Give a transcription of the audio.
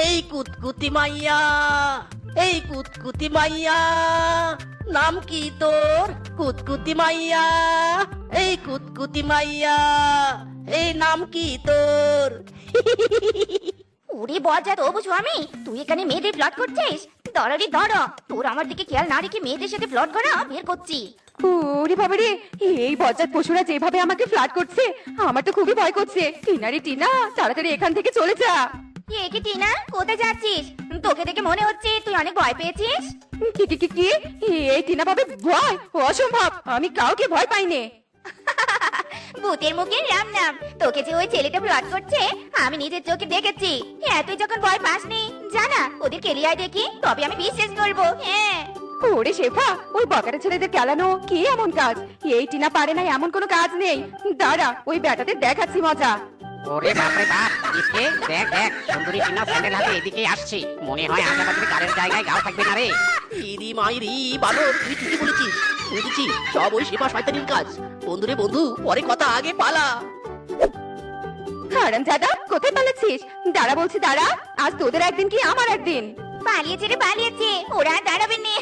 এই কুতকুতি মাইয়া, এই কুতকুতি মাইয়া, নাম কি তোর? কুতকুতি মাইয়া, এই কুতকুতি মাইয়া, এই নাম কি তোর? ওরে বজ্জা তবু স্বামী, তুই এখানে মেয়েদের প্লট করছিস? দরারি ধরো, তোর আমার দিকে খেয়াল না রেখে মেয়েদের সাথে প্লট করা বের করছি। ওরে বাবা রে, এই বজ্জাত পশুরা যেভাবে আমাকে ফ্ল্যাট করছে আমার তো খুবই ভয় করছে। টিনা রে টিনা, তাড়াতাড়ি এখান থেকে চলে যা। এ কি টিনা, কোথায় যাচ্ছিস? তোকে দেখে মনে হচ্ছে তুই অনেক ভয় পেয়েছিস। কি কি কি কি? এই টিনা ভাবে ভয়? অসম্ভব, আমি কাউকে ভয় পাইনি। ভূতের মুখে রাম নাম। তোকে যে ওই ছেলেটা প্লট করছে আমি নিজের চোখে দেখেছি। হ্যাঁ, তুই যখন ভয় পাসনি, জানা ওদের কেলিয়ায় দেখি তবে আমি বিশ্বাস করবো। হ্যাঁ ওরে শেফা, ওই বকাটা ছেলেদের কেলানো কি এমন কাজ? এই টিনা পারে না এমন কোনো কাজ নেই। দাঁড়া, ওই ব্যাটাতে দেখাচ্ছি মজা। ওরে বাপরে বাপ, ইসকে দেখ দেখ, সুন্দরী টিনা স্যান্ডেল হাতে এদিকে আসছে। মনে হয় আজাবাদের গাড়ির জায়গায় গাও থাকবে না রে। ইরি মাইরি বানর, তুই ঠিকই বলেছিস। বুঝেছি, সব ওই শেফা শয়তানির কাজ। বন্ধুরে বন্ধু, পরে কথা, আগে পালা। হারামজাদা, কোথায় পালাচ্ছিস? দাঁড়া বলছি, দাঁড়া। আজ তোদের একদিন কি আমার একদিন। পালিয়েছে রে পালিয়েছে, ওরা আর দাঁড়াবেন না।